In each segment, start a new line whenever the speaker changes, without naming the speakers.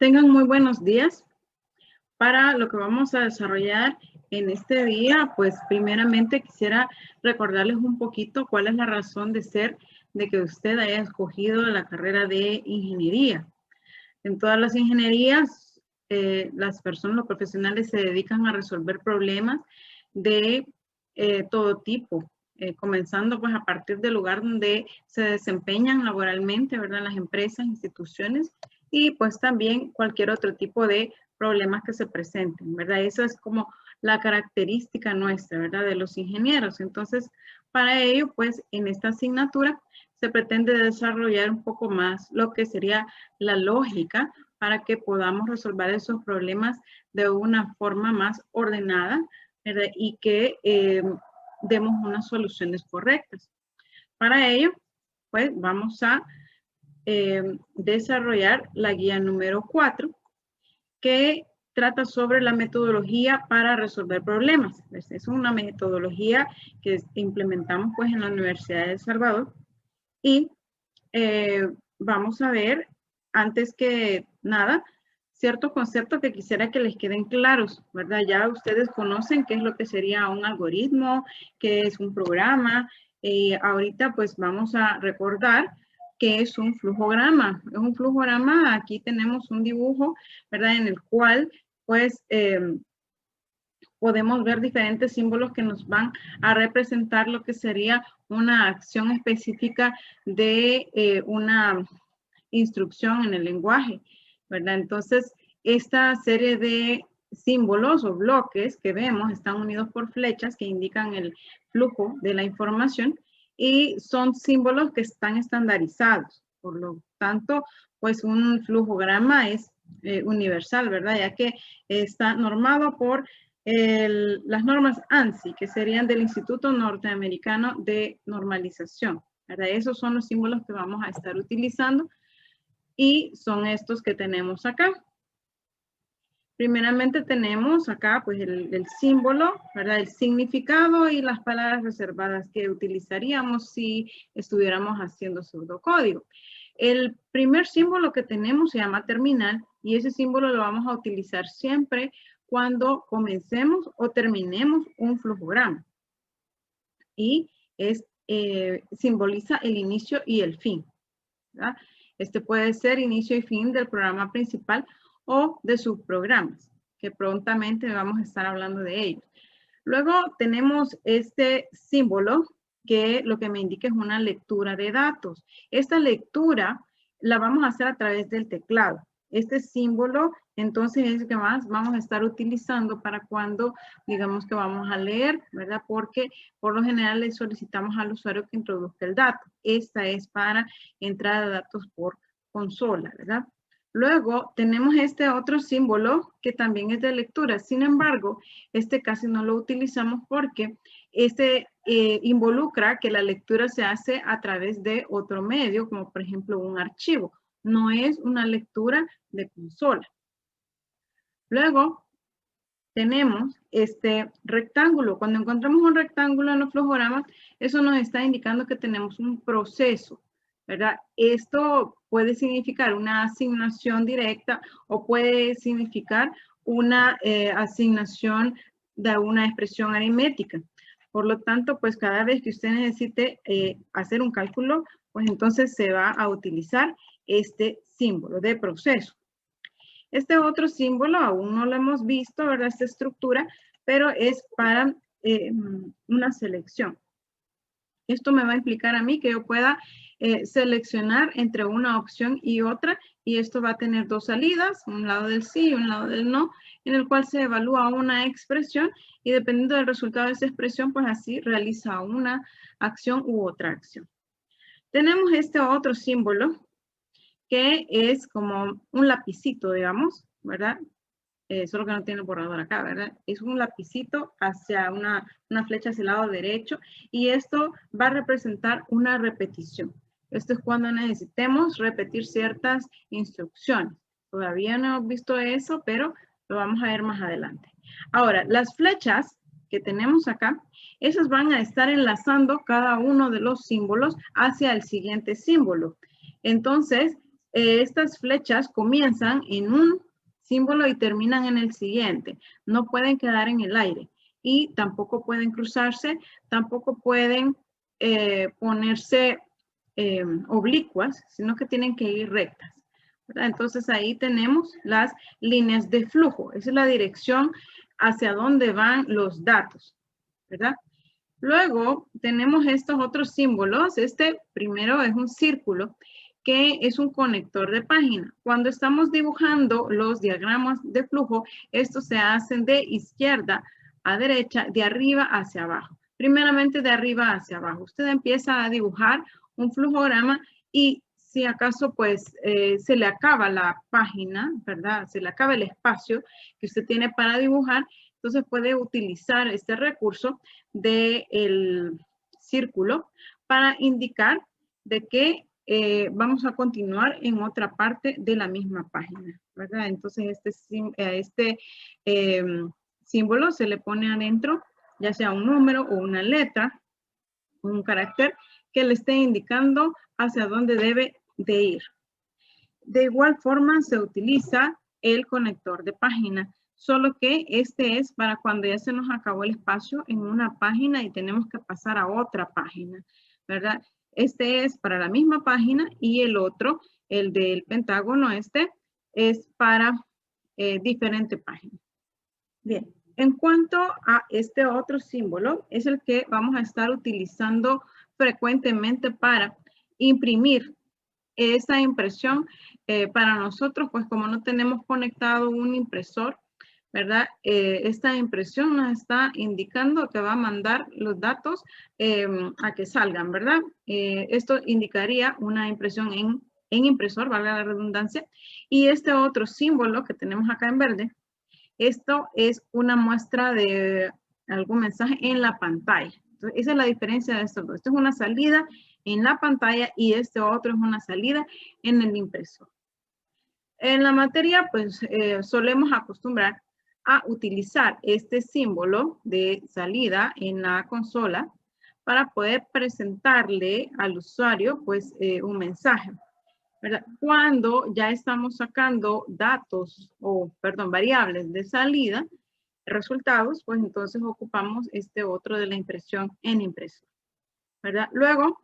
Tengan muy buenos días. Para lo que vamos a desarrollar en este día, pues primeramente quisiera recordarles un poquito cuál es la razón de ser de que usted haya escogido la carrera de ingeniería. En todas las ingenierías, las personas, los profesionales se dedican a resolver problemas de todo tipo, comenzando pues a partir del lugar donde se desempeñan laboralmente, ¿verdad? Las empresas, instituciones y pues también cualquier otro tipo de problemas que se presenten, ¿verdad? Eso es como la característica nuestra, ¿verdad? De los ingenieros. Entonces, para ello, pues en esta asignatura se pretende desarrollar un poco más lo que sería la lógica para que podamos resolver esos problemas de una forma más ordenada, ¿verdad? Y que demos unas soluciones correctas. Para ello, pues vamos a desarrollar la guía número 4, que trata sobre la metodología para resolver problemas. Es una metodología que implementamos pues en la Universidad de El Salvador y vamos a ver, antes que nada, ciertos conceptos que quisiera que les queden claros, ¿verdad? Ya ustedes conocen qué es lo que sería un algoritmo, qué es un programa. Ahorita pues vamos a recordar qué es un flujograma. Es un flujograma, aquí tenemos un dibujo, ¿verdad? En el cual pues podemos ver diferentes símbolos que nos van a representar lo que sería una acción específica de una instrucción en el lenguaje, ¿verdad? Entonces, esta serie de símbolos o bloques que vemos están unidos por flechas que indican el flujo de la información y son símbolos que están estandarizados. Por lo tanto, pues un flujograma es universal, ¿verdad? Ya que está normado por las normas ANSI, que serían del Instituto Norteamericano de Normalización, ¿verdad? Esos son los símbolos que vamos a estar utilizando y son estos que tenemos acá. Primeramente tenemos acá pues el símbolo, ¿verdad? El significado y las palabras reservadas que utilizaríamos si estuviéramos haciendo pseudocódigo. El primer símbolo que tenemos se llama terminal y ese símbolo lo vamos a utilizar siempre cuando comencemos o terminemos un flujograma. Y simboliza el inicio y el fin, ¿verdad? Este puede ser inicio y fin del programa principal o de subprogramas, que prontamente vamos a estar hablando de ellos. Luego tenemos este símbolo que lo que me indica es una lectura de datos. Esta lectura la vamos a hacer a través del teclado. Este símbolo, entonces, es el que más vamos a estar utilizando para cuando digamos que vamos a leer, ¿verdad? Porque por lo general le solicitamos al usuario que introduzca el dato. Esta es para entrada de datos por consola, ¿verdad? Luego tenemos este otro símbolo que también es de lectura. Sin embargo, este casi no lo utilizamos porque este involucra que la lectura se hace a través de otro medio, como por ejemplo un archivo. No es una lectura de consola. Luego tenemos este rectángulo. Cuando encontramos un rectángulo en los flujogramas, eso nos está indicando que tenemos un proceso, ¿verdad? Esto puede significar una asignación directa o puede significar una asignación de una expresión aritmética. Por lo tanto, pues cada vez que usted necesite hacer un cálculo, pues entonces se va a utilizar este símbolo de proceso. Este otro símbolo aún no lo hemos visto, ¿verdad? Esta estructura, pero es para una selección. Esto me va a implicar a mí que yo pueda seleccionar entre una opción y otra, y esto va a tener dos salidas, un lado del sí y un lado del no, en el cual se evalúa una expresión y dependiendo del resultado de esa expresión, pues así realiza una acción u otra acción. Tenemos este otro símbolo que es como un lapicito, digamos, ¿verdad? Solo que no tiene borrador acá, ¿verdad? Es un lapicito hacia una flecha hacia el lado derecho y esto va a representar una repetición. Esto es cuando necesitemos repetir ciertas instrucciones. Todavía no hemos visto eso, pero lo vamos a ver más adelante. Ahora, las flechas que tenemos acá, esas van a estar enlazando cada uno de los símbolos hacia el siguiente símbolo. Entonces, estas flechas comienzan en un símbolo y terminan en el siguiente. No pueden quedar en el aire y tampoco pueden cruzarse, tampoco pueden ponerse oblicuas, sino que tienen que ir rectas, ¿verdad? Entonces ahí tenemos las líneas de flujo. Esa es la dirección hacia dónde van los datos, ¿verdad? Luego tenemos estos otros símbolos. Este primero es un círculo que es un conector de página. Cuando estamos dibujando los diagramas de flujo, estos se hacen de izquierda a derecha, de arriba hacia abajo. Primeramente de arriba hacia abajo. Usted empieza a dibujar un flujograma y si acaso pues se le acaba la página, ¿verdad? Se le acaba el espacio que usted tiene para dibujar, entonces puede utilizar este recurso del círculo para indicar de que vamos a continuar en otra parte de la misma página, ¿verdad? Entonces este símbolo se le pone adentro, ya sea un número o una letra, un carácter que le esté indicando hacia dónde debe de ir. De igual forma se utiliza el conector de página, solo que este es para cuando ya se nos acabó el espacio en una página y tenemos que pasar a otra página, ¿verdad? Este es para la misma página y el otro, el del pentágono, este es para diferente página. Bien, en cuanto a este otro símbolo, es el que vamos a estar utilizando frecuentemente para imprimir esa impresión. Para nosotros, pues como no tenemos conectado un impresor, ¿verdad? Esta impresión nos está indicando que va a mandar los datos a que salgan, ¿verdad? Esto indicaría una impresión en impresor, valga la redundancia. Y este otro símbolo que tenemos acá en verde, esto es una muestra de algún mensaje en la pantalla. Entonces, esa es la diferencia de estos dos. Esto es una salida en la pantalla y este otro es una salida en el impresor. En la materia, pues solemos acostumbrar a utilizar este símbolo de salida en la consola para poder presentarle al usuario pues un mensaje, ¿verdad? Cuando ya estamos sacando datos o, perdón, variables de salida, resultados, pues entonces ocupamos este otro de la impresión en impresor, ¿verdad? Luego,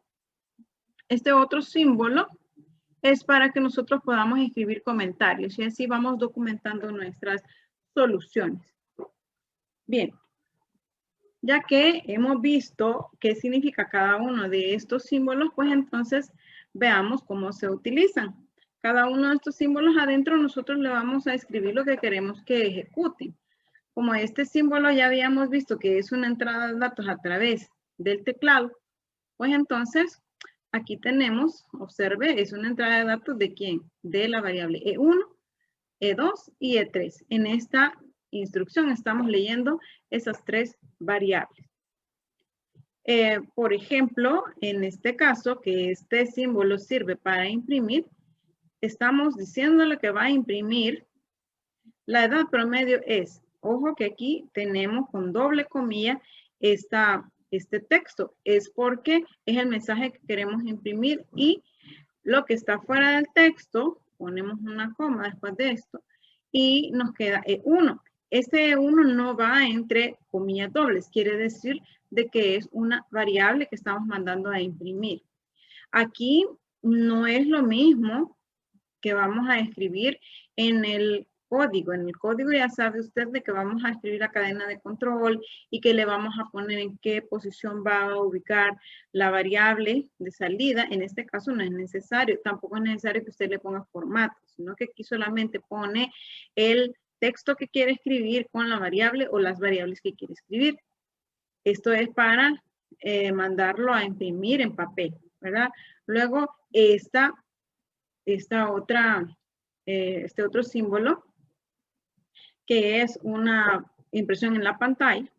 este otro símbolo es para que nosotros podamos escribir comentarios y así vamos documentando nuestras soluciones. Bien, ya que hemos visto qué significa cada uno de estos símbolos, pues entonces veamos cómo se utilizan. Cada uno de estos símbolos adentro nosotros le vamos a escribir lo que queremos que ejecuten. Como este símbolo ya habíamos visto que es una entrada de datos a través del teclado, pues entonces aquí tenemos, observe, es una entrada de datos de ¿quién? De la variable E1, E2 y E3. En esta instrucción estamos leyendo esas tres variables. Por ejemplo, en este caso, que este símbolo sirve para imprimir, estamos diciéndole que va a imprimir la edad promedio es, ojo que aquí tenemos con doble comilla este texto, es porque es el mensaje que queremos imprimir y lo que está fuera del texto, ponemos una coma después de esto y nos queda E1. Este E1 no va entre comillas dobles, quiere decir de que es una variable que estamos mandando a imprimir. Aquí no es lo mismo que vamos a escribir en el código. En el código ya sabe usted de que vamos a escribir la cadena de control y que le vamos a poner en qué posición va a ubicar la variable de salida. En este caso no es necesario, tampoco es necesario que usted le ponga formato, sino que aquí solamente pone el texto que quiere escribir con la variable o las variables que quiere escribir. Esto es para mandarlo a imprimir en papel, ¿verdad? Luego este otro símbolo, que es una impresión en la pantalla,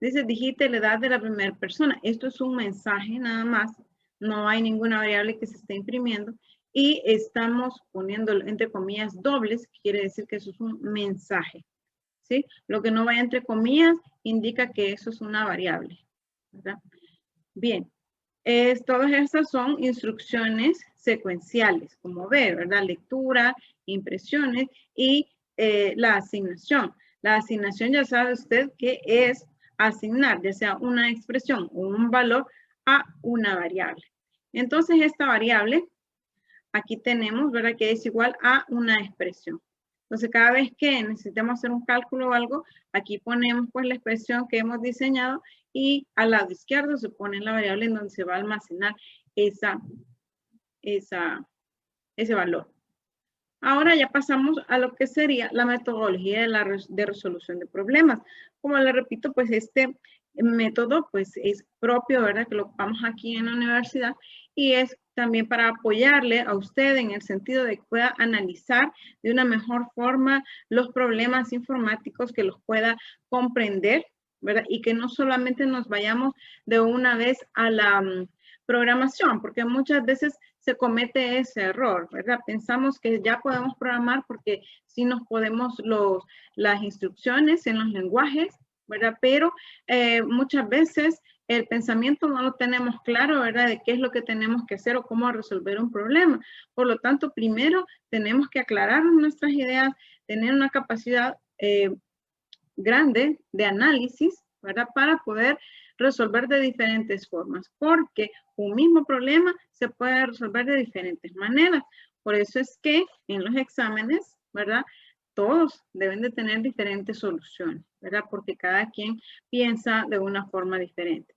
dice digite la edad de la primera persona. Esto es un mensaje nada más, no hay ninguna variable que se esté imprimiendo y estamos poniéndolo entre comillas dobles, quiere decir que eso es un mensaje, ¿sí? Lo que no vaya entre comillas indica que eso es una variable, ¿verdad? Bien, Todas estas son instrucciones secuenciales, como ve, ¿verdad? Lectura, impresiones y la asignación. La asignación ya sabe usted que es asignar, ya sea una expresión o un valor a una variable. Entonces, esta variable, aquí tenemos, ¿verdad? Que es igual a una expresión. Entonces, cada vez que necesitemos hacer un cálculo o algo, aquí ponemos pues la expresión que hemos diseñado y al lado izquierdo se pone la variable en donde se va a almacenar ese valor. Ahora ya pasamos a lo que sería la metodología de resolución de problemas. Como le repito, pues este método pues es propio, ¿verdad? Que lo ocupamos aquí en la universidad y es también para apoyarle a usted en el sentido de que pueda analizar de una mejor forma los problemas informáticos, que los pueda comprender, ¿verdad? Y que no solamente nos vayamos de una vez a la programación, porque muchas veces se comete ese error, ¿verdad? Pensamos que ya podemos programar porque sí nos podemos las instrucciones en los lenguajes, ¿verdad? Pero muchas veces el pensamiento no lo tenemos claro, ¿verdad? De qué es lo que tenemos que hacer o cómo resolver un problema. Por lo tanto, primero tenemos que aclarar nuestras ideas, tener una capacidad grande de análisis, ¿verdad? Para poder resolver de diferentes formas, porque un mismo problema se puede resolver de diferentes maneras. Por eso es que en los exámenes, ¿verdad? Todos deben de tener diferentes soluciones, ¿verdad? Porque cada quien piensa de una forma diferente.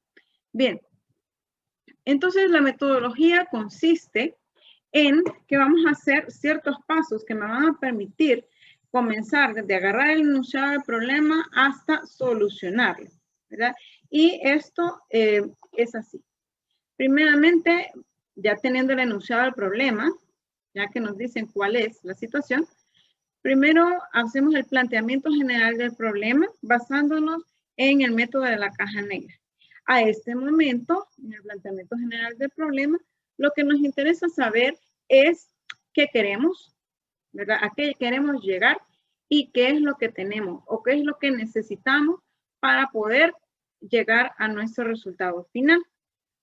Bien, entonces la metodología consiste en que vamos a hacer ciertos pasos que me van a permitir comenzar desde agarrar el enunciado del problema hasta solucionarlo, ¿verdad? Y esto es así. Primeramente, ya teniendo el enunciado del problema, ya que nos dicen cuál es la situación, primero hacemos el planteamiento general del problema basándonos en el método de la caja negra. A este momento, en el planteamiento general del problema, lo que nos interesa saber es qué queremos, ¿verdad? A qué queremos llegar y qué es lo que tenemos o qué es lo que necesitamos para poder llegar a nuestro resultado final.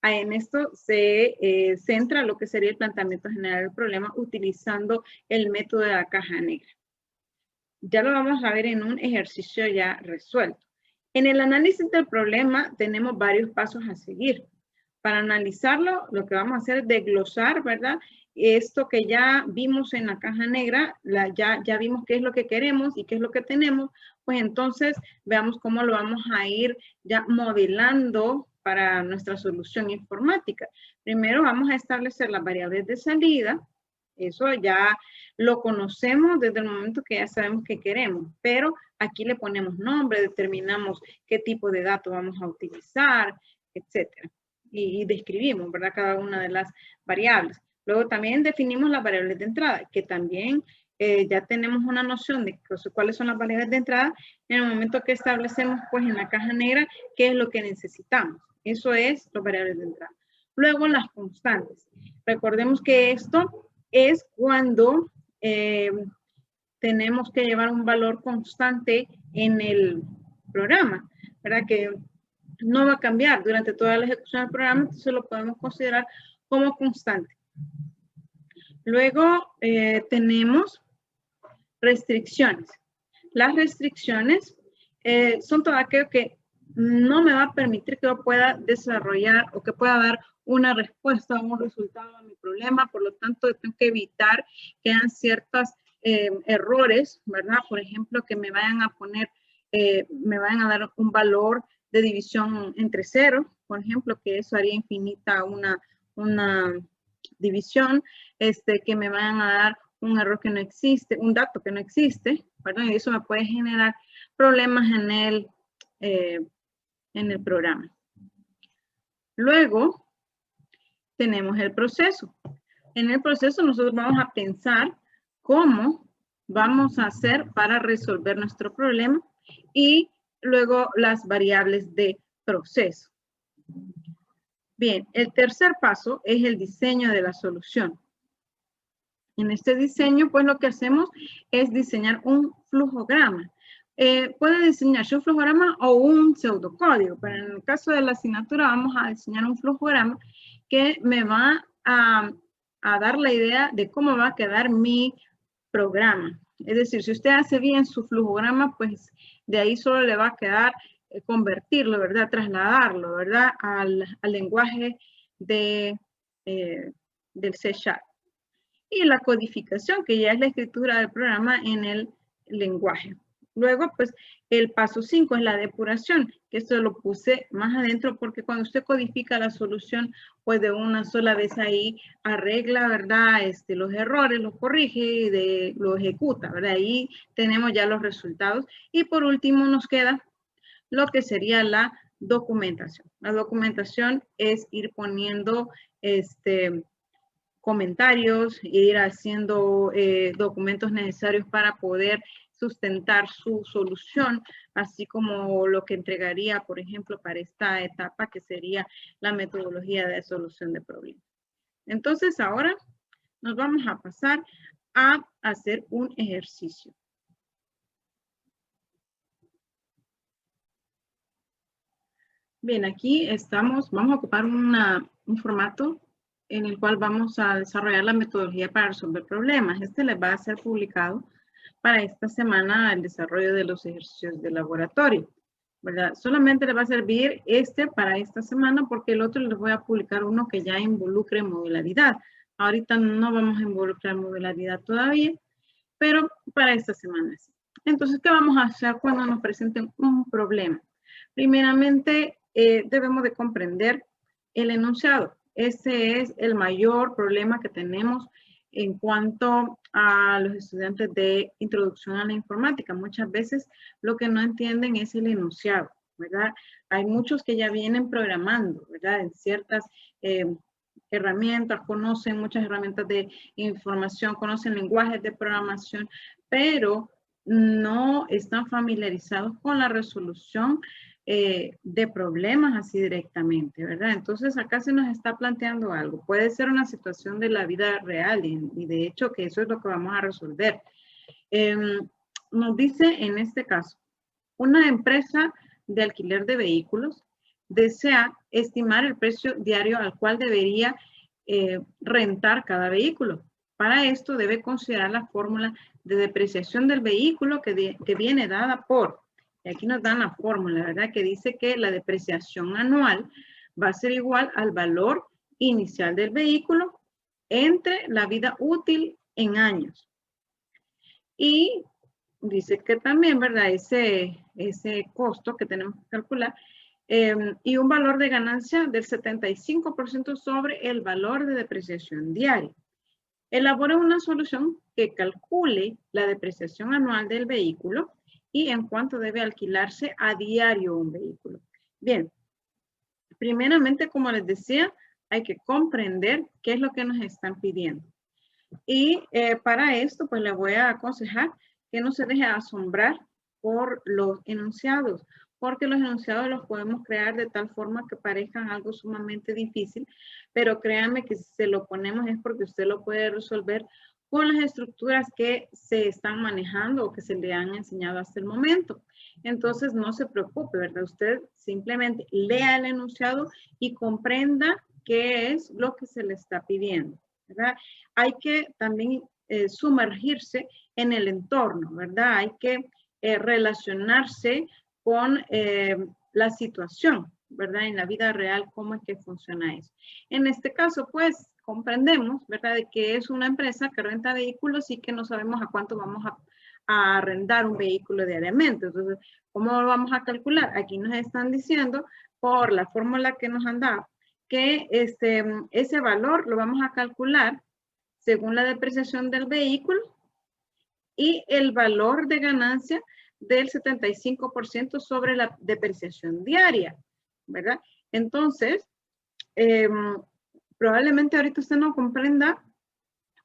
En esto se centra lo que sería el planteamiento general del problema utilizando el método de la caja negra. Ya lo vamos a ver en un ejercicio ya resuelto. En el análisis del problema tenemos varios pasos a seguir. Para analizarlo, lo que vamos a hacer es desglosar, ¿verdad? Esto que ya vimos en la caja negra, ya vimos qué es lo que queremos y qué es lo que tenemos, pues entonces veamos cómo lo vamos a ir ya modelando para nuestra solución informática. Primero vamos a establecer las variables de salida. Eso ya lo conocemos desde el momento que ya sabemos qué queremos, pero aquí le ponemos nombre, determinamos qué tipo de datos vamos a utilizar, etcétera. Y describimos, ¿verdad? Cada una de las variables. Luego también definimos las variables de entrada, que también ya tenemos una noción de cuáles son las variables de entrada en el momento que establecemos, pues, en la caja negra, qué es lo que necesitamos. Eso es las variables de entrada. Luego las constantes. Recordemos que esto es cuando tenemos que llevar un valor constante en el programa, ¿verdad? Que no va a cambiar durante toda la ejecución del programa, entonces lo podemos considerar como constante. Luego tenemos restricciones. Las restricciones son todo aquello que no me va a permitir que yo pueda desarrollar o que pueda dar una respuesta o un resultado a mi problema. Por lo tanto, tengo que evitar que hayan ciertos errores, ¿verdad? Por ejemplo, que me vayan a poner, me vayan a dar un valor de división entre cero, por ejemplo, que eso haría infinita una división, que me vayan a dar un error que no existe, un dato que no existe, ¿verdad? Y eso me puede generar problemas en el programa. Luego, tenemos el proceso. En el proceso nosotros vamos a pensar cómo vamos a hacer para resolver nuestro problema y luego las variables de proceso. Bien, el tercer paso es el diseño de la solución. En este diseño, pues lo que hacemos es diseñar un flujograma. Puede diseñarse un flujograma o un pseudocódigo, pero en el caso de la asignatura vamos a diseñar un flujograma que me va a dar la idea de cómo va a quedar mi programa. Es decir, si usted hace bien su flujograma, pues de ahí solo le va a quedar convertirlo, ¿verdad? Trasladarlo, ¿verdad? Al lenguaje del C#. Y la codificación, que ya es la escritura del programa en el lenguaje. Luego, pues, el paso 5 es la depuración, que esto lo puse más adentro porque cuando usted codifica la solución, pues de una sola vez ahí arregla, ¿verdad? Los errores, los corrige y lo ejecuta, ¿verdad? Ahí tenemos ya los resultados. Y por último nos queda lo que sería la documentación. La documentación es ir poniendo comentarios, ir haciendo documentos necesarios para poder sustentar su solución, así como lo que entregaría, por ejemplo, para esta etapa, que sería la metodología de solución de problemas. Entonces, ahora nos vamos a pasar a hacer un ejercicio. Bien, aquí estamos, vamos a ocupar un formato en el cual vamos a desarrollar la metodología para resolver problemas. Este les va a ser publicado para esta semana el desarrollo de los ejercicios de laboratorio, ¿verdad? Solamente les va a servir para esta semana porque el otro les voy a publicar uno que ya involucre modularidad. Ahorita no vamos a involucrar modularidad todavía, pero para esta semana sí. Entonces, ¿qué vamos a hacer cuando nos presenten un problema? Primeramente, debemos de comprender el enunciado. Ese es el mayor problema que tenemos en cuanto a los estudiantes de introducción a la informática. Muchas veces lo que no entienden es el enunciado, ¿verdad? Hay muchos que ya vienen programando, ¿verdad? En ciertas herramientas, conocen muchas herramientas de información, conocen lenguajes de programación, pero no están familiarizados con la resolución de problemas así directamente, ¿verdad? Entonces acá se nos está planteando algo. Puede ser una situación de la vida real y de hecho que eso es lo que vamos a resolver. Nos dice en este caso, una empresa de alquiler de vehículos desea estimar el precio diario al cual debería rentar cada vehículo. Para esto debe considerar la fórmula de depreciación del vehículo que viene dada por, y aquí nos dan la fórmula, ¿verdad? Que dice que la depreciación anual va a ser igual al valor inicial del vehículo entre la vida útil en años. Y dice que también, ¿verdad? Ese costo que tenemos que calcular y un valor de ganancia del 75% sobre el valor de depreciación diaria. Elabora una solución que calcule la depreciación anual del vehículo y en cuánto debe alquilarse a diario un vehículo. Bien, primeramente, como les decía, hay que comprender qué es lo que nos están pidiendo. Y para esto, pues les voy a aconsejar que no se deje asombrar por los enunciados, porque los enunciados los podemos crear de tal forma que parezcan algo sumamente difícil, pero créanme que si se lo ponemos es porque usted lo puede resolver con las estructuras que se están manejando o que se le han enseñado hasta el momento. Entonces, no se preocupe, ¿verdad? Usted simplemente lea el enunciado y comprenda qué es lo que se le está pidiendo, ¿verdad? Hay que también sumergirse en el entorno, ¿verdad? Hay que relacionarse con la situación, ¿verdad? En la vida real, cómo es que funciona eso. En este caso, pues, comprendemos, ¿verdad? De que es una empresa que renta vehículos y que no sabemos a cuánto vamos a arrendar un vehículo diariamente. Entonces, ¿cómo lo vamos a calcular? Aquí nos están diciendo, por la fórmula que nos han dado, que ese valor lo vamos a calcular según la depreciación del vehículo y el valor de ganancia del 75% sobre la depreciación diaria, ¿verdad? Entonces, probablemente ahorita usted no comprenda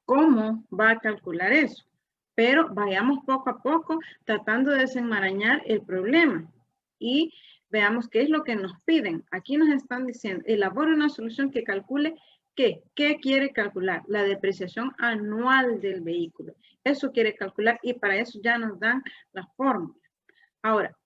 cómo va a calcular eso, pero vayamos poco a poco tratando de desenmarañar el problema y veamos qué es lo que nos piden. Aquí nos están diciendo, elabora una solución que calcule ¿qué quiere calcular? La depreciación anual del vehículo. Eso quiere calcular y para eso ya nos dan la fórmula. Ahora,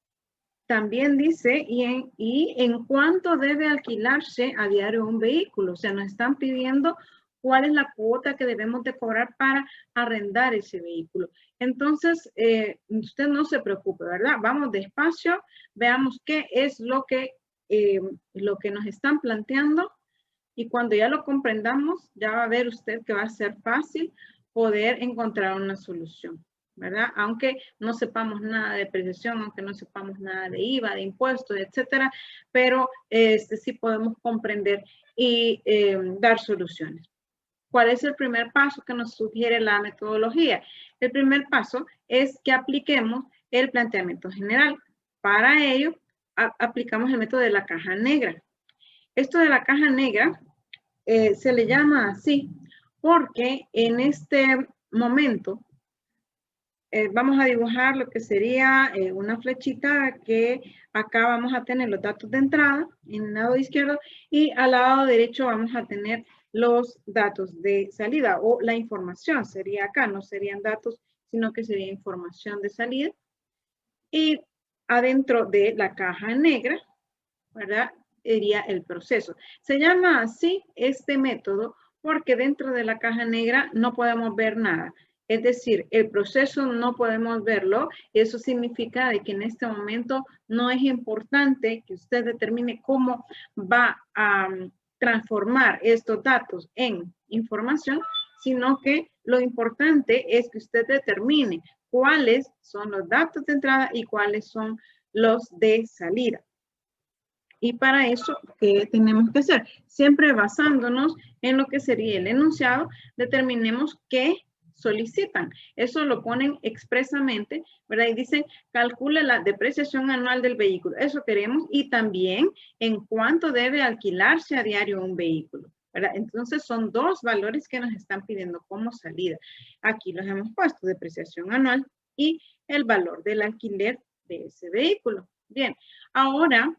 también dice, y en cuánto debe alquilarse a diario un vehículo. O sea, nos están pidiendo cuál es la cuota que debemos de cobrar para arrendar ese vehículo. Entonces, usted no se preocupe, ¿verdad? Vamos despacio, veamos qué es lo que nos están planteando, y cuando ya lo comprendamos, ya va a ver usted que va a ser fácil poder encontrar una solución, ¿verdad? Aunque no sepamos nada de depreciación, aunque no sepamos nada de IVA, de impuestos, etcétera, pero sí podemos comprender y dar soluciones. ¿Cuál es el primer paso que nos sugiere la metodología? El primer paso es que apliquemos el planteamiento general. Para ello, aplicamos el método de la caja negra. Esto de la caja negra se le llama así porque en este momento vamos a dibujar lo que sería una flechita que acá vamos a tener los datos de entrada en el lado izquierdo y al lado derecho vamos a tener los datos de salida o la información sería acá, no serían datos, sino que sería información de salida. Y adentro de la caja negra, ¿verdad? Sería el proceso. Se llama así este método porque dentro de la caja negra no podemos ver nada. Es decir, el proceso no podemos verlo. Eso significa de que en este momento no es importante que usted determine cómo va a transformar estos datos en información, sino que lo importante es que usted determine cuáles son los datos de entrada y cuáles son los de salida. Y para eso, ¿qué tenemos que hacer? Siempre basándonos en lo que sería el enunciado, determinemos qué solicitan. Eso lo ponen expresamente, ¿verdad? Y dicen, calcule la depreciación anual del vehículo. Eso queremos. Y también en cuánto debe alquilarse a diario un vehículo, ¿verdad? Entonces son dos valores que nos están pidiendo como salida. Aquí los hemos puesto, depreciación anual y el valor del alquiler de ese vehículo. Bien, ahora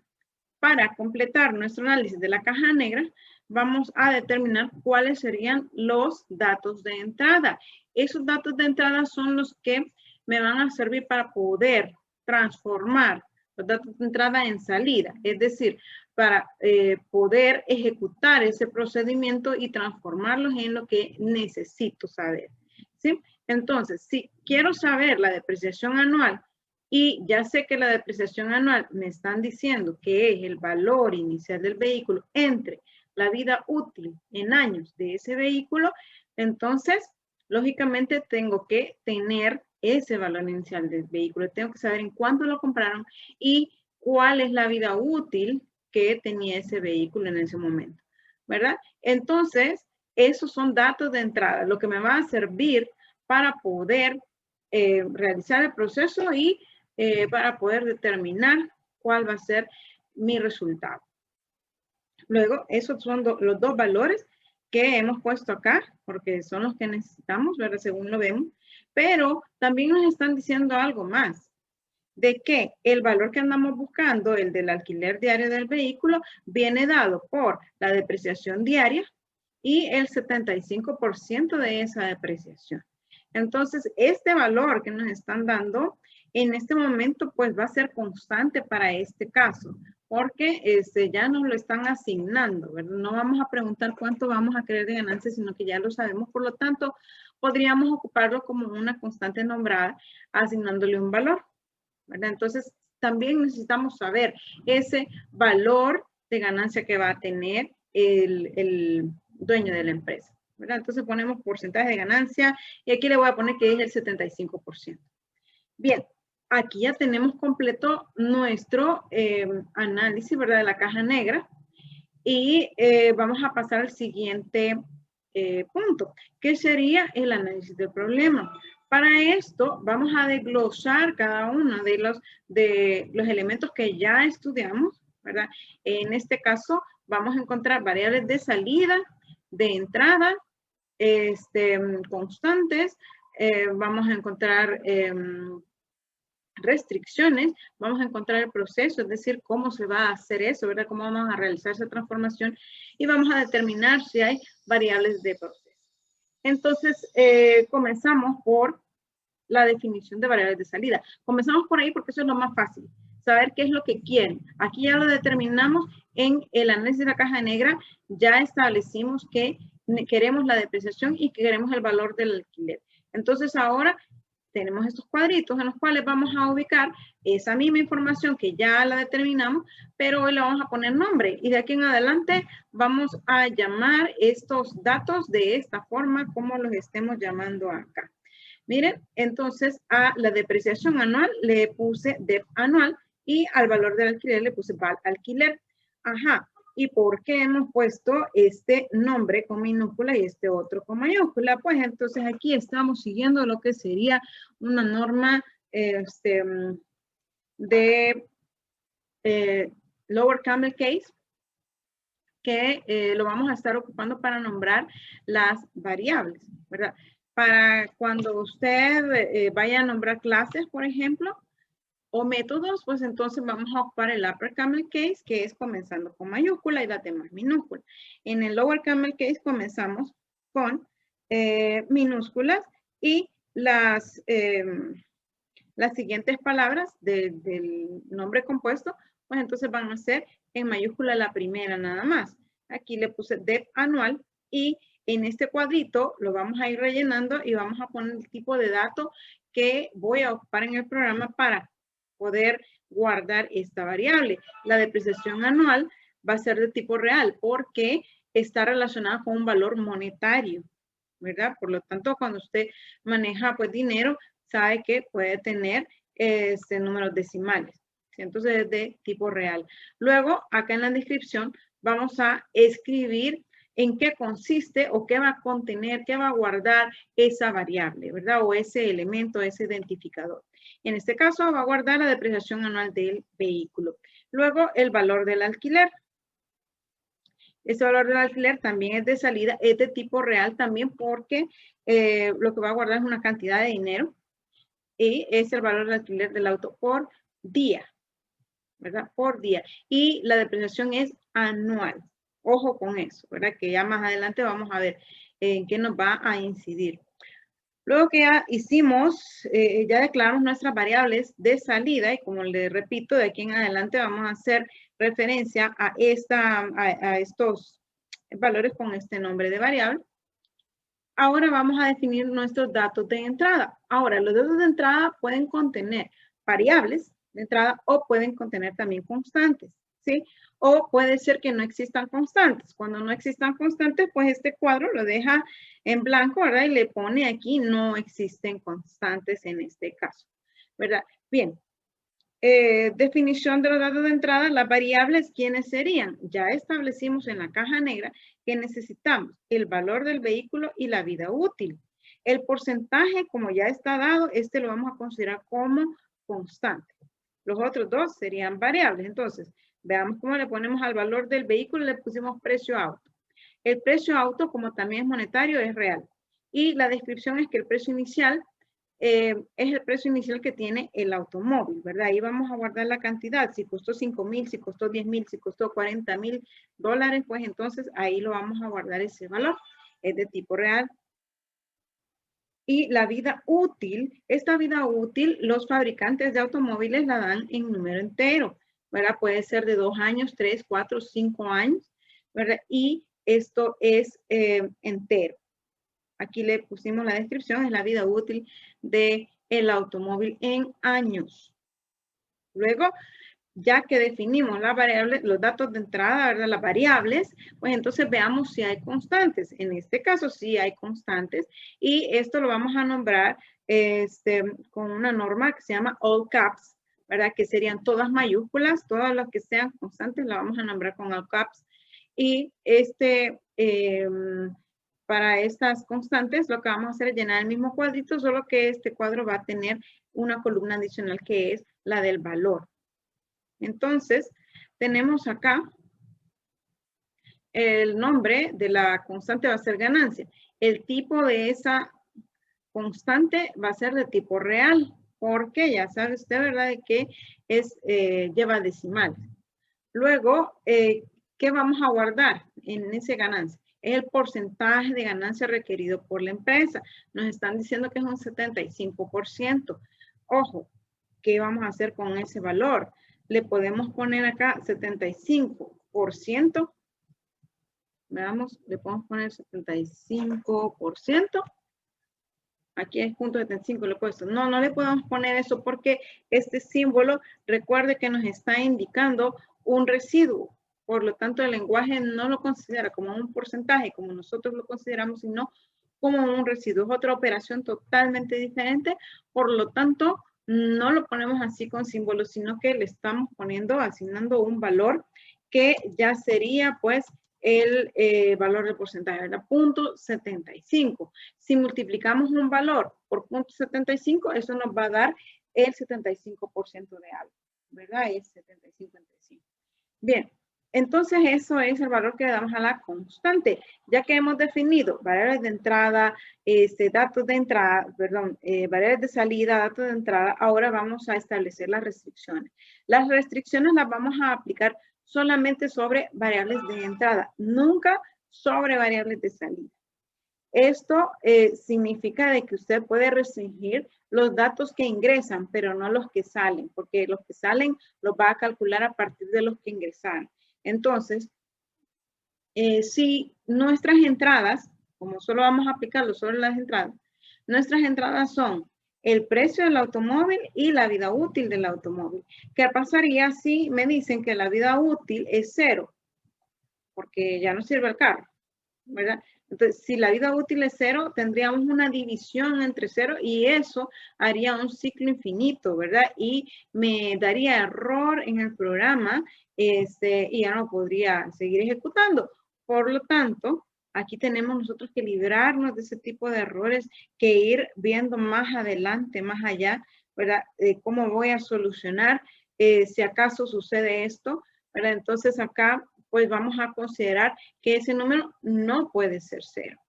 para completar nuestro análisis de la caja negra, vamos a determinar cuáles serían los datos de entrada. Esos datos de entrada son los que me van a servir para poder transformar los datos de entrada en salida. Es decir, para poder ejecutar ese procedimiento y transformarlos en lo que necesito saber. ¿Sí? Entonces, si quiero saber la depreciación anual, y ya sé que la depreciación anual me están diciendo que es el valor inicial del vehículo entre la vida útil en años de ese vehículo, entonces, lógicamente tengo que tener ese valor inicial del vehículo. Tengo que saber en cuánto lo compraron y cuál es la vida útil que tenía ese vehículo en ese momento, ¿verdad? Entonces, esos son datos de entrada, lo que me va a servir para poder realizar el proceso y para poder determinar cuál va a ser mi resultado. Luego, esos son los dos valores que hemos puesto acá, porque son los que necesitamos, ¿verdad? Según lo vemos. Pero también nos están diciendo algo más, de que el valor que andamos buscando, el del alquiler diario del vehículo, viene dado por la depreciación diaria y el 75% de esa depreciación. Entonces, este valor que nos están dando en este momento, pues va a ser constante para este caso, porque ya nos lo están asignando, ¿verdad? No vamos a preguntar cuánto vamos a querer de ganancia, sino que ya lo sabemos. Por lo tanto, podríamos ocuparlo como una constante nombrada, asignándole un valor, ¿verdad? Entonces, también necesitamos saber ese valor de ganancia que va a tener el dueño de la empresa, ¿verdad? Entonces ponemos porcentaje de ganancia y aquí le voy a poner que es el 75%. Bien, aquí ya tenemos completo nuestro análisis, ¿verdad? De la caja negra y vamos a pasar al siguiente punto, que sería el análisis del problema. Para esto vamos a desglosar cada uno de los elementos que ya estudiamos, ¿verdad? En este caso vamos a encontrar variables de salida, de entrada, constantes, vamos a encontrar restricciones, vamos a encontrar el proceso, es decir, cómo se va a hacer eso, ¿verdad? Cómo vamos a realizar esa transformación y vamos a determinar si hay variables de proceso. Entonces, comenzamos por la definición de variables de salida. Comenzamos por ahí porque eso es lo más fácil. saber qué es lo que quieren. Aquí ya lo determinamos en el análisis de la caja negra, ya establecimos que queremos la depreciación y que queremos el valor del alquiler. Entonces ahora tenemos estos cuadritos en los cuales vamos a ubicar esa misma información que ya la determinamos, pero hoy le vamos a poner nombre y de aquí en adelante vamos a llamar estos datos de esta forma como los estemos llamando acá. Miren, entonces a la depreciación anual le puse DEP anual y al valor del alquiler le puse VAL alquiler. Ajá. ¿Y por qué hemos puesto este nombre con minúscula y este otro con mayúscula? Pues entonces aquí estamos siguiendo lo que sería una norma de Lower Camel Case, que lo vamos a estar ocupando para nombrar las variables, ¿verdad? Para cuando usted vaya a nombrar clases, por ejemplo, o métodos, pues entonces vamos a ocupar el Upper Camel Case, que es comenzando con mayúscula y las demás minúsculas. En el Lower Camel Case comenzamos con minúsculas y las siguientes palabras del nombre compuesto, pues entonces van a ser en mayúscula la primera nada más. Aquí le puse DEP anual y en este cuadrito lo vamos a ir rellenando y vamos a poner el tipo de dato que voy a ocupar en el programa para poder guardar esta variable. La depreciación anual va a ser de tipo real porque está relacionada con un valor monetario, ¿verdad? Por lo tanto, cuando usted maneja pues dinero, sabe que puede tener números decimales. Entonces es de tipo real. Luego, acá en la descripción, vamos a escribir en qué consiste o qué va a contener, qué va a guardar esa variable, ¿verdad? O ese elemento, ese identificador. En este caso, va a guardar la depreciación anual del vehículo. Luego, el valor del alquiler. Este valor del alquiler también es de salida, es de tipo real también porque lo que va a guardar es una cantidad de dinero y es el valor del alquiler del auto por día, ¿verdad? Por día. Y la depreciación es anual. Ojo con eso, ¿verdad? Que ya más adelante vamos a ver en qué nos va a incidir. Luego que ya hicimos, ya declaramos nuestras variables de salida y como le repito, de aquí en adelante vamos a hacer referencia a estos valores con este nombre de variable. Ahora vamos a definir nuestros datos de entrada. Ahora, los datos de entrada pueden contener variables de entrada o pueden contener también constantes, ¿sí? O puede ser que no existan constantes. Cuando no existan constantes, pues este cuadro lo deja en blanco, ¿verdad? Y le pone aquí no existen constantes en este caso, ¿verdad? Bien. Definición de los datos de entrada, las variables, ¿quiénes serían? Ya establecimos en la caja negra que necesitamos el valor del vehículo y la vida útil. El porcentaje, como ya está dado, este lo vamos a considerar como constante. Los otros dos serían variables. Entonces, veamos cómo le ponemos al valor del vehículo, le pusimos precio auto. El precio auto, como también es monetario, es real. Y la descripción es que el precio inicial es el precio inicial que tiene el automóvil, ¿verdad? Ahí vamos a guardar la cantidad, si costó 5,000, si costó 10,000, si costó 40,000 dólares, pues entonces ahí lo vamos a guardar ese valor, es de tipo real. Y la vida útil, esta vida útil, los fabricantes de automóviles la dan en número entero, ¿verdad? Puede ser de 2 años, 3, 4, 5 años, ¿verdad? Y esto es entero. Aquí le pusimos la descripción, es la vida útil del automóvil en años. Luego, ya que definimos las variables, los datos de entrada, ¿verdad? Las variables, pues entonces veamos si hay constantes. En este caso sí hay constantes y esto lo vamos a nombrar con una norma que se llama all caps, ¿verdad? Que serían todas mayúsculas, todas las que sean constantes las vamos a nombrar con all caps. Y para estas constantes lo que vamos a hacer es llenar el mismo cuadrito, solo que este cuadro va a tener una columna adicional que es la del valor. Entonces, tenemos acá el nombre de la constante va a ser ganancia. El tipo de esa constante va a ser de tipo real, porque ya sabe usted, ¿verdad?, de que lleva decimales. Luego, ¿qué vamos a guardar en ese ganancia? Es el porcentaje de ganancia requerido por la empresa. Nos están diciendo que es un 75%. Ojo, ¿qué vamos a hacer con ese valor? le podemos poner acá 75%. Veamos, le podemos poner 75%. Aquí es punto 75, le he puesto. No, no le podemos poner eso porque este símbolo, recuerde que nos está indicando un residuo. Por lo tanto, el lenguaje no lo considera como un porcentaje, como nosotros lo consideramos, sino como un residuo. Es otra operación totalmente diferente. Por lo tanto, no lo ponemos así con símbolos, sino que le estamos poniendo, asignando un valor que ya sería, pues, el valor del porcentaje, ¿verdad? 0.75. Si multiplicamos un valor por 0.75, eso nos va a dar el 75% de algo, ¿verdad? Es 75 entre 5. Bien, entonces eso es el valor que le damos a la constante. Ya que hemos definido variables de entrada, datos de entrada, perdón, variables de salida, datos de entrada, ahora vamos a establecer las restricciones. Las restricciones las vamos a aplicar solamente sobre variables de entrada, nunca sobre variables de salida. Esto significa de que usted puede restringir los datos que ingresan, pero no los que salen, porque los que salen los va a calcular a partir de los que ingresaron. Entonces, si nuestras entradas, como solo vamos a aplicarlo sobre las entradas, nuestras entradas son el precio del automóvil y la vida útil del automóvil. ¿Qué pasaría si me dicen que la vida útil es 0? Porque ya no sirve el carro, ¿verdad? Entonces, si la vida útil es 0, tendríamos una división entre 0 y eso haría un ciclo infinito, ¿verdad? Y me daría error en el programa y ya no podría seguir ejecutando. Por lo tanto, aquí tenemos nosotros que librarnos de ese tipo de errores, que ir viendo más adelante, más allá, ¿verdad? ¿Cómo voy a solucionar si acaso sucede esto? ¿Verdad? Entonces acá pues vamos a considerar que ese número no puede ser 0,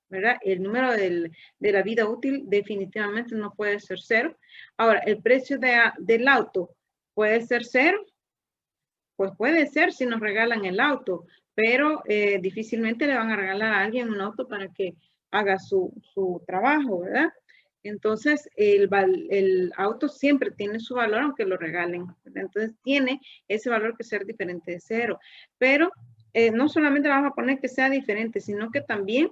¿verdad? El número de la vida útil definitivamente no puede ser 0. Ahora, ¿el precio del auto puede ser 0? Pues puede ser si nos regalan el auto, pero difícilmente le van a regalar a alguien un auto para que haga su trabajo, ¿verdad? Entonces, el auto siempre tiene su valor aunque lo regalen. Entonces, tiene ese valor que ser diferente de 0. Pero no solamente vamos a poner que sea diferente, sino que también,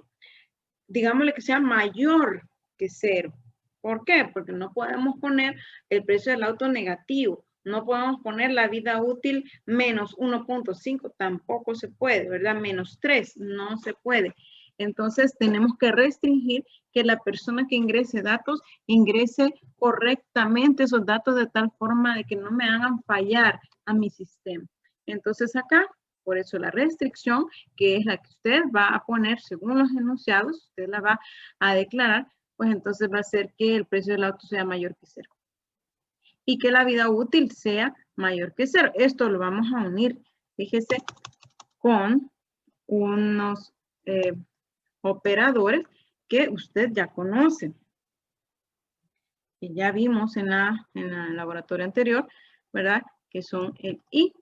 digámosle que sea mayor que 0. ¿Por qué? Porque no podemos poner el precio del auto negativo. No podemos poner la vida útil menos 1.5. Tampoco se puede, ¿verdad? Menos 3. No se puede. Entonces, tenemos que restringir que la persona que ingrese datos, ingrese correctamente esos datos de tal forma de que no me hagan fallar a mi sistema. Entonces, acá, por eso la restricción, que es la que usted va a poner según los enunciados, usted la va a declarar, pues entonces va a ser que el precio del auto sea mayor que 0. Y que la vida útil sea mayor que 0. Esto lo vamos a unir, fíjese, con unos operadores que usted ya conoce. Que ya vimos en el laboratorio anterior, ¿verdad? Que son el I.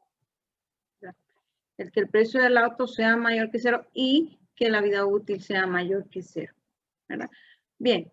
El que el precio del auto sea mayor que 0 y que la vida útil sea mayor que 0, ¿verdad? Bien.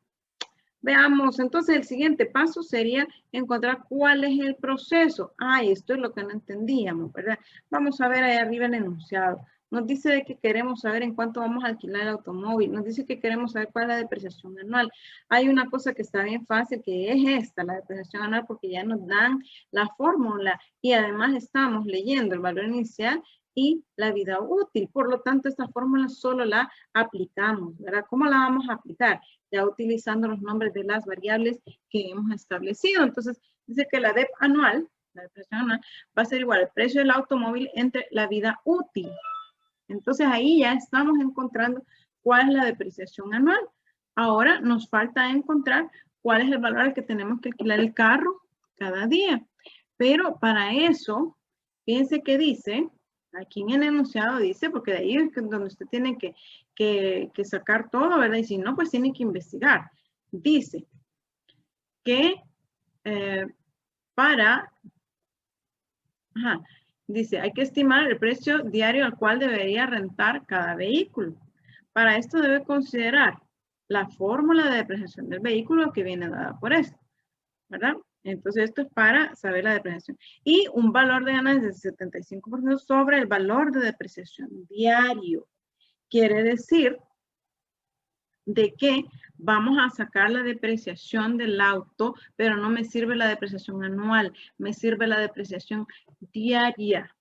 Veamos, entonces el siguiente paso sería encontrar cuál es el proceso. Esto es lo que no entendíamos, ¿verdad? Vamos a ver ahí arriba el enunciado. Nos dice de que queremos saber en cuánto vamos a alquilar el automóvil. Nos dice que queremos saber cuál es la depreciación anual. Hay una cosa que está bien fácil, que es esta, la depreciación anual, porque ya nos dan la fórmula y además estamos leyendo el valor inicial y la vida útil. Por lo tanto, esta fórmula solo la aplicamos, ¿verdad? ¿Cómo la vamos a aplicar? Ya utilizando los nombres de las variables que hemos establecido. Entonces, dice que la DEP anual, la depreciación anual, va a ser igual al precio del automóvil entre la vida útil. Entonces, ahí ya estamos encontrando cuál es la depreciación anual. Ahora nos falta encontrar cuál es el valor al que tenemos que alquilar el carro cada día. Pero para eso, fíjense que dice, aquí en el enunciado dice, porque de ahí es donde usted tiene que sacar todo, ¿verdad? Y si no, pues tiene que investigar. Dice que dice, hay que estimar el precio diario al cual debería rentar cada vehículo. Para esto debe considerar la fórmula de depreciación del vehículo que viene dada por esto, ¿verdad? Entonces, esto es para saber la depreciación. Y un valor de ganancias del 75% sobre el valor de depreciación diario. Quiere decir de que vamos a sacar la depreciación del auto, pero no me sirve la depreciación anual, me sirve la depreciación diaria.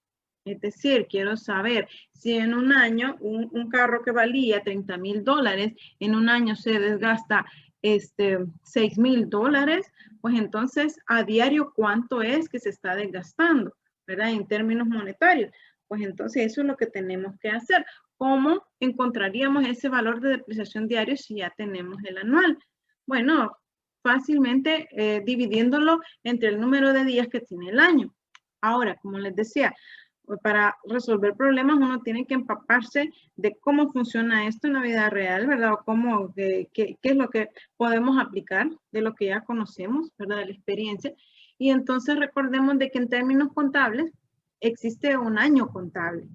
Es decir, quiero saber si en un año un carro que valía $30,000, en un año se desgasta $6,000, pues entonces a diario cuánto es que se está desgastando, ¿verdad? En términos monetarios. Pues entonces eso es lo que tenemos que hacer. ¿Cómo encontraríamos ese valor de depreciación diario si ya tenemos el anual? Bueno, fácilmente dividiéndolo entre el número de días que tiene el año. Ahora, como les decía, para resolver problemas uno tiene que empaparse de cómo funciona esto en la vida real, ¿verdad? O cómo, qué es lo que podemos aplicar de lo que ya conocemos, ¿verdad? De la experiencia. Y entonces recordemos de que en términos contables existe un año contable,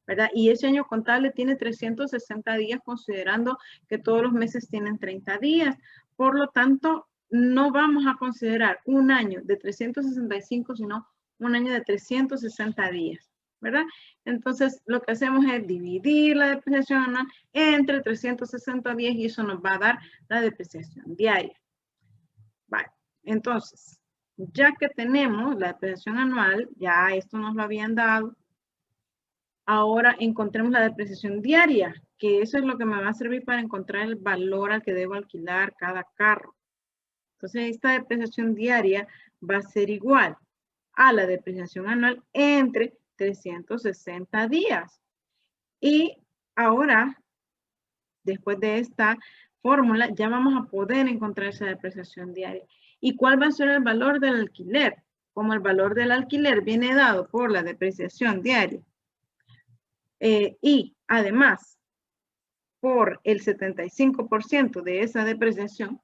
¿verdad? Y ese año contable tiene 360 días, considerando que todos los meses tienen 30 días. Por lo tanto, no vamos a considerar un año de 365, sino un año de 360 días, ¿verdad? Entonces, lo que hacemos es dividir la depreciación anual entre 360 días y eso nos va a dar la depreciación diaria. Vale, entonces, ya que tenemos la depreciación anual, ya esto nos lo habían dado, ahora encontremos la depreciación diaria, que eso es lo que me va a servir para encontrar el valor al que debo alquilar cada carro. Entonces, esta depreciación diaria va a ser igual a la depreciación anual entre 360 días. Y ahora, después de esta fórmula, ya vamos a poder encontrar esa depreciación diaria. ¿Y cuál va a ser el valor del alquiler? Como el valor del alquiler viene dado por la depreciación diaria y además por el 75% de esa depreciación,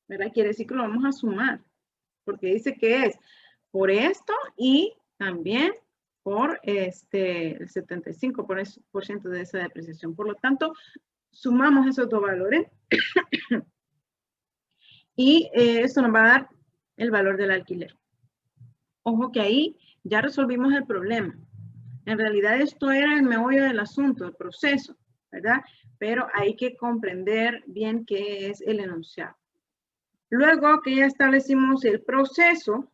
¿verdad? Quiere decir que lo vamos a sumar, porque dice que es por esto y también por el 75% de esa depreciación. Por lo tanto, sumamos esos dos valores y esto nos va a dar el valor del alquiler. Ojo que ahí ya resolvimos el problema. En realidad esto era el meollo del asunto, el proceso, ¿verdad? Pero hay que comprender bien qué es el enunciado. Luego que ya establecimos el proceso,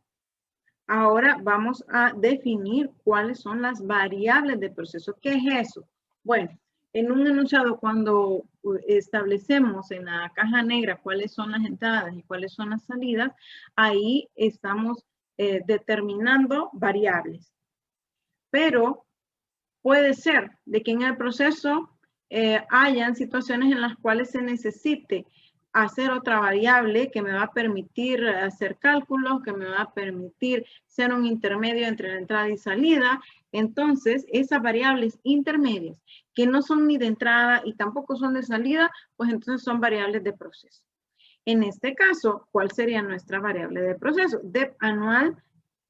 ahora vamos a definir cuáles son las variables del proceso. ¿Qué es eso? Bueno, en un enunciado cuando establecemos en la caja negra cuáles son las entradas y cuáles son las salidas, ahí estamos determinando variables. Pero puede ser de que en el proceso hayan situaciones en las cuales se necesite hacer otra variable que me va a permitir hacer cálculos, que me va a permitir ser un intermedio entre la entrada y salida. Entonces, esas variables intermedias que no son ni de entrada y tampoco son de salida, pues entonces son variables de proceso. En este caso, ¿cuál sería nuestra variable de proceso? DEP anual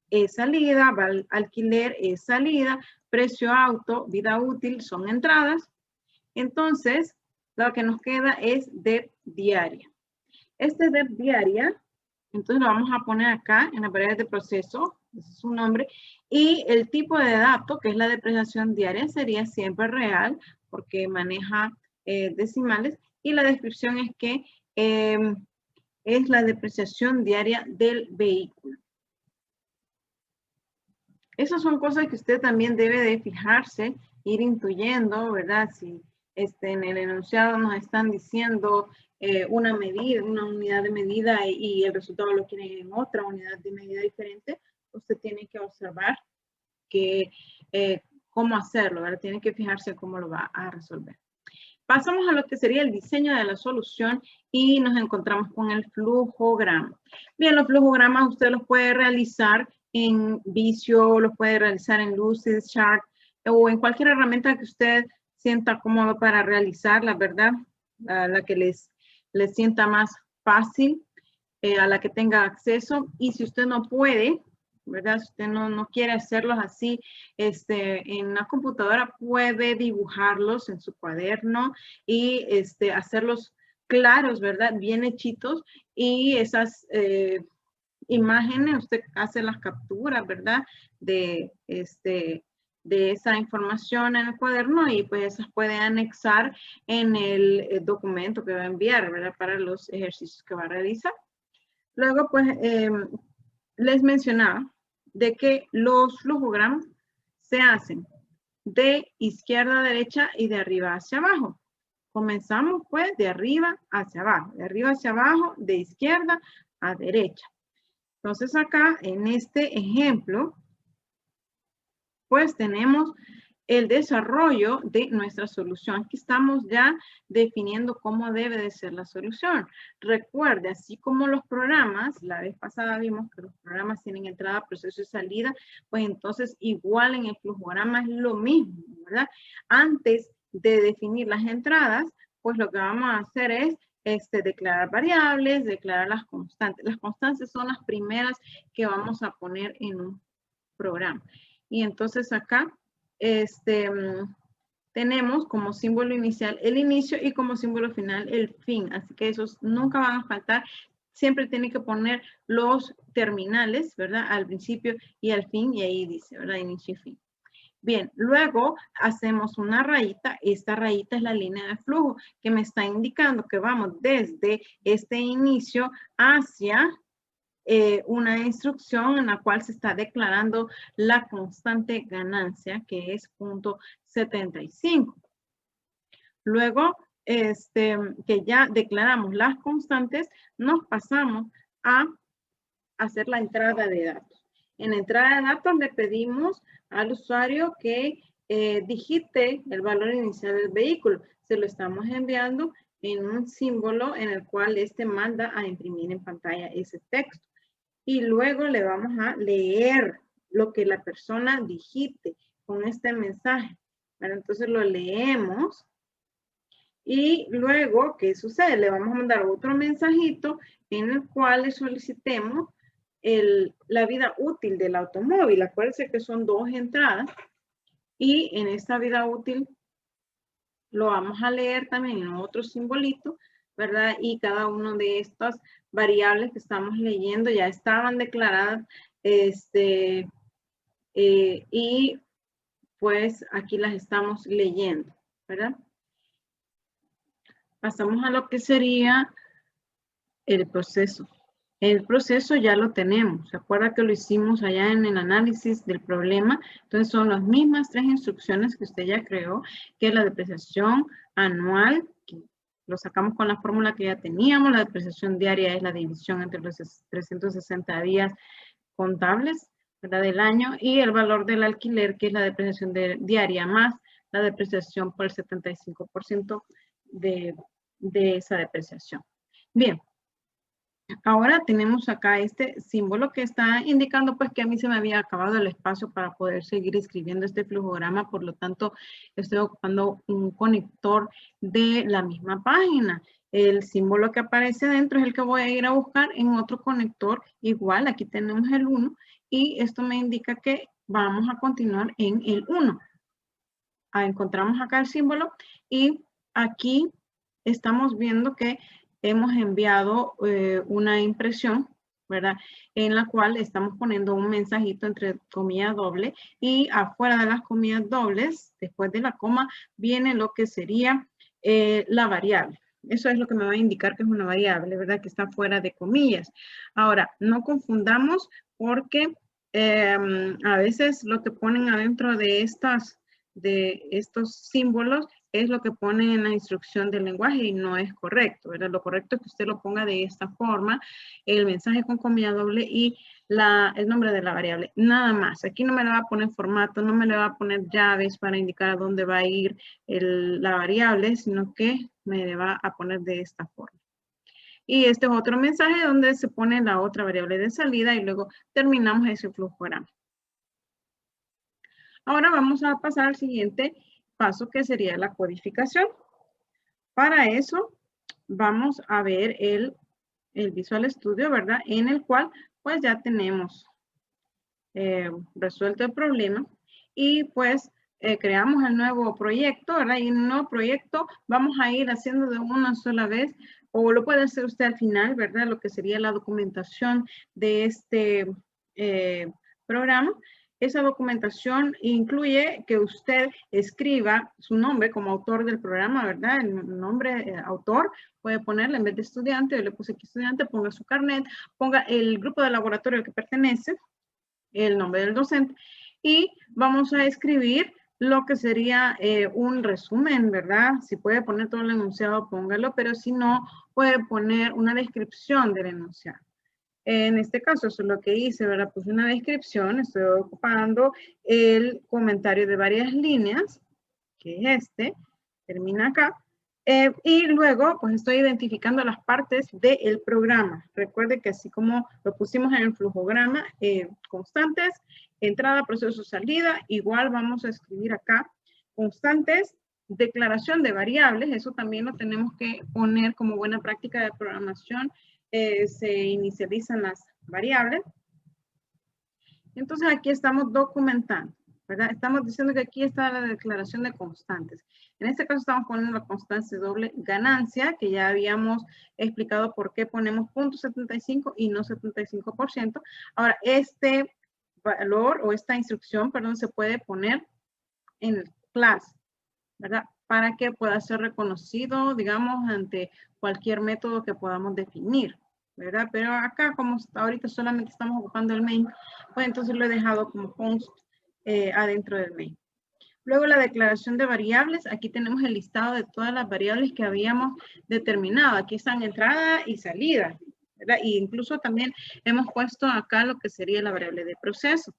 es salida, alquiler es salida, precio auto, vida útil son entradas. Entonces, lo que nos queda es DEP diaria. Este DEP diaria, entonces lo vamos a poner acá en la variable de proceso, ese es su nombre, y el tipo de dato, que es la depreciación diaria, sería siempre real, porque maneja decimales, y la descripción es que es la depreciación diaria del vehículo. Esas son cosas que usted también debe de fijarse, ir intuyendo, ¿verdad? Si en el enunciado nos están diciendo una medida, una unidad de medida y el resultado lo quieren en otra unidad de medida diferente, usted tiene que observar que, cómo hacerlo, ¿verdad? Tiene que fijarse cómo lo va a resolver. Pasamos a lo que sería el diseño de la solución y nos encontramos con el flujograma. Bien, los flujogramas usted los puede realizar en Visio, los puede realizar en Lucidchart o en cualquier herramienta que usted sienta cómodo para realizarla, ¿verdad? La que les sienta más fácil, a la que tenga acceso. Y si usted no puede, ¿verdad? Si usted no quiere hacerlos así en la computadora, puede dibujarlos en su cuaderno y hacerlos claros, ¿verdad? Bien hechitos y esas imágenes, usted hace las capturas, ¿verdad? De esa información en el cuaderno y pues esas puede anexar en el documento que va a enviar, ¿verdad? Para los ejercicios que va a realizar. Luego, pues, les mencionaba de que los flujogramas se hacen de izquierda a derecha y de arriba hacia abajo. Comenzamos pues de arriba hacia abajo, de izquierda a derecha. Entonces acá en este ejemplo, pues tenemos el desarrollo de nuestra solución. Aquí estamos ya definiendo cómo debe de ser la solución. Recuerde, así como los programas, la vez pasada vimos que los programas tienen entrada, proceso y salida, pues entonces igual en el flujograma es lo mismo, ¿verdad? Antes de definir las entradas, pues lo que vamos a hacer es declarar variables, declarar las constantes. Las constantes son las primeras que vamos a poner en un programa. Y entonces acá tenemos como símbolo inicial el inicio y como símbolo final el fin. Así que esos nunca van a faltar. Siempre tiene que poner los terminales, ¿verdad? Al principio y al fin, y ahí dice, ¿verdad? Inicio y fin. Bien, luego hacemos una rayita. Esta rayita es la línea de flujo que me está indicando que vamos desde este inicio hacia una instrucción en la cual se está declarando la constante ganancia, que es 0.75. Luego, que ya declaramos las constantes, nos pasamos a hacer la entrada de datos. En la entrada de datos le pedimos al usuario que digite el valor inicial del vehículo. Se lo estamos enviando en un símbolo en el cual manda a imprimir en pantalla ese texto. Y luego le vamos a leer lo que la persona digite con este mensaje. Bueno, entonces lo leemos. Y luego, ¿qué sucede? Le vamos a mandar otro mensajito en el cual le solicitemos la vida útil del automóvil. Acuérdense que son 2 entradas. Y en esta vida útil lo vamos a leer también en otro simbolito, ¿verdad? Y cada una de estas variables que estamos leyendo ya estaban declaradas, y pues aquí las estamos leyendo, ¿verdad? Pasamos a lo que sería el proceso. El proceso ya lo tenemos. ¿Se acuerda que lo hicimos allá en el análisis del problema? Entonces son las mismas 3 instrucciones que usted ya creó, que es la depreciación anual, que lo sacamos con la fórmula que ya teníamos. La depreciación diaria es la división entre los 360 días contables, ¿verdad? Del año, y el valor del alquiler, que es la depreciación diaria más la depreciación por el 75% de esa depreciación. Bien. Ahora tenemos acá este símbolo que está indicando pues que a mí se me había acabado el espacio para poder seguir escribiendo este flujograma, por lo tanto estoy ocupando un conector de la misma página. El símbolo que aparece dentro es el que voy a ir a buscar en otro conector. Igual aquí tenemos el 1 y esto me indica que vamos a continuar en el 1. Encontramos acá el símbolo y aquí estamos viendo que hemos enviado una impresión, ¿verdad? En la cual estamos poniendo un mensajito entre comillas doble y afuera de las comillas dobles, después de la coma, viene lo que sería la variable. Eso es lo que me va a indicar que es una variable, ¿verdad? Que está fuera de comillas. Ahora, no confundamos porque a veces lo que ponen adentro de estos símbolos es lo que pone en la instrucción del lenguaje y no es correcto, ¿verdad? Lo correcto es que usted lo ponga de esta forma, el mensaje con comilla doble y el nombre de la variable, nada más. Aquí no me le va a poner formato, no me le va a poner llaves para indicar a dónde va a ir la variable, sino que me va a poner de esta forma. Y este es otro mensaje donde se pone la otra variable de salida y luego terminamos ese flujograma. Ahora vamos a pasar al siguiente paso, que sería la codificación. Para eso vamos a ver el Visual Studio, ¿verdad? En el cual pues ya tenemos resuelto el problema y pues creamos el nuevo proyecto, ¿verdad? Y en el nuevo proyecto vamos a ir haciendo de una sola vez, o lo puede hacer usted al final, ¿verdad? Lo que sería la documentación de este programa. Esa documentación incluye que usted escriba su nombre como autor del programa, ¿verdad? El nombre autor, puede ponerle en vez de estudiante, yo le puse aquí estudiante, ponga su carnet, ponga el grupo de laboratorio al que pertenece, el nombre del docente, y vamos a escribir lo que sería un resumen, ¿verdad? Si puede poner todo el enunciado, póngalo, pero si no, puede poner una descripción del enunciado. En este caso, eso es lo que hice, ¿verdad? Puse una descripción, estoy ocupando el comentario de varias líneas, que es este, termina acá. Y luego, pues estoy identificando las partes del programa. Recuerde que así como lo pusimos en el flujograma, constantes, entrada, proceso, salida, igual vamos a escribir acá constantes, declaración de variables, eso también lo tenemos que poner como buena práctica de programación. Se inicializan las variables. Entonces aquí estamos documentando, ¿verdad? Estamos diciendo que aquí está la declaración de constantes. En este caso estamos poniendo la constante doble ganancia, que ya habíamos explicado por qué ponemos 0.75 y no 75%. Ahora, este valor o esta instrucción, perdón, se puede poner en el class, ¿verdad? Para que pueda ser reconocido, digamos, ante cualquier método que podamos definir, ¿verdad? Pero acá, como ahorita solamente estamos ocupando el main, pues entonces lo he dejado como const adentro del main. Luego la declaración de variables, aquí tenemos el listado de todas las variables que habíamos determinado. Aquí están entrada y salida, ¿verdad? Y incluso también hemos puesto acá lo que sería la variable de proceso.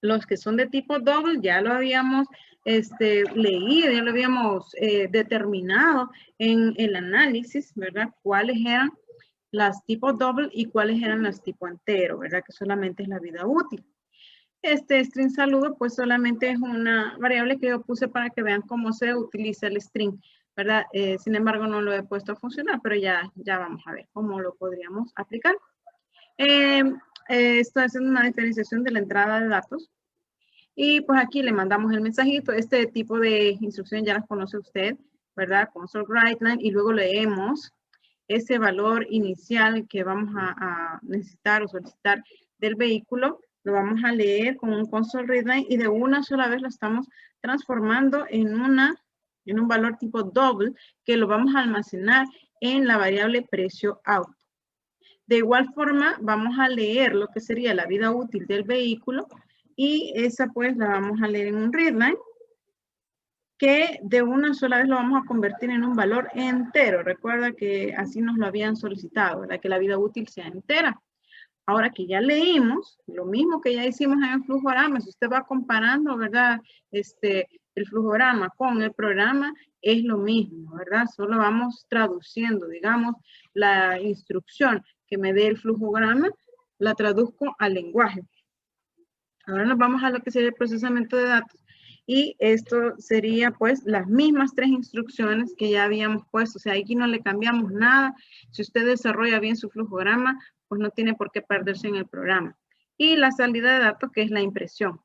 Los que son de tipo double ya lo habíamos leído, ya lo habíamos determinado en el análisis, ¿verdad? Cuáles eran las tipos double y cuáles eran las tipo entero, ¿verdad? Que solamente es la vida útil. Este string saludo, pues solamente es una variable que yo puse para que vean cómo se utiliza el string, ¿verdad? Sin embargo, no lo he puesto a funcionar, pero ya vamos a ver cómo lo podríamos aplicar. Estoy haciendo una diferenciación de la entrada de datos. Y pues aquí le mandamos el mensajito. Este tipo de instrucción ya las conoce usted, ¿verdad? Console WriteLine, y luego leemos ese valor inicial que vamos a necesitar o solicitar del vehículo. Lo vamos a leer con un console readline y de una sola vez lo estamos transformando en un valor tipo double que lo vamos a almacenar en la variable precio auto. De igual forma, vamos a leer lo que sería la vida útil del vehículo y esa pues la vamos a leer en un readline que de una sola vez lo vamos a convertir en un valor entero. Recuerda que así nos lo habían solicitado, ¿verdad? Que la vida útil sea entera. Ahora que ya leímos, lo mismo que ya hicimos en el flujograma, si usted va comparando, ¿verdad? El flujograma con el programa es lo mismo, ¿verdad? Solo vamos traduciendo, digamos, la instrucción que me dé el flujograma, la traduzco al lenguaje. Ahora nos vamos a lo que sería el procesamiento de datos. Y esto sería pues las mismas 3 instrucciones que ya habíamos puesto. O sea, aquí no le cambiamos nada. Si usted desarrolla bien su flujograma, pues no tiene por qué perderse en el programa. Y la salida de datos, que es la impresión,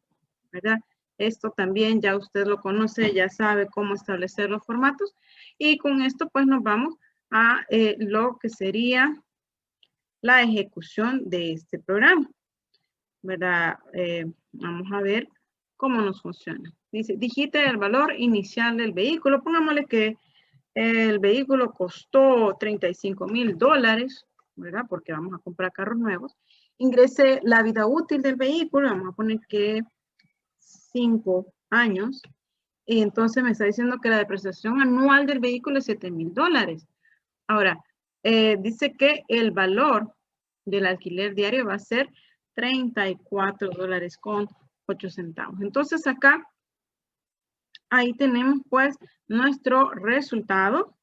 ¿verdad? Esto también ya usted lo conoce, ya sabe cómo establecer los formatos. Y con esto pues nos vamos a lo que sería la ejecución de este programa, ¿verdad? Vamos a ver cómo nos funciona. Dice, digite el valor inicial del vehículo. Pongámosle que el vehículo costó $35,000, ¿verdad? Porque vamos a comprar carros nuevos. Ingrese la vida útil del vehículo. Vamos a poner que 5 años. Y entonces me está diciendo que la depreciación anual del vehículo es $7,000. Ahora, dice que el valor del alquiler diario va a ser $34.08. Entonces acá, ahí tenemos pues nuestro resultado.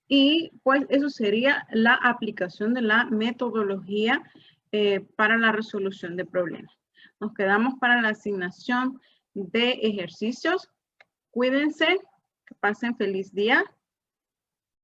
Y pues eso sería la aplicación de la metodología para la resolución de problemas. Nos quedamos para la asignación de ejercicios. Cuídense, que pasen feliz día.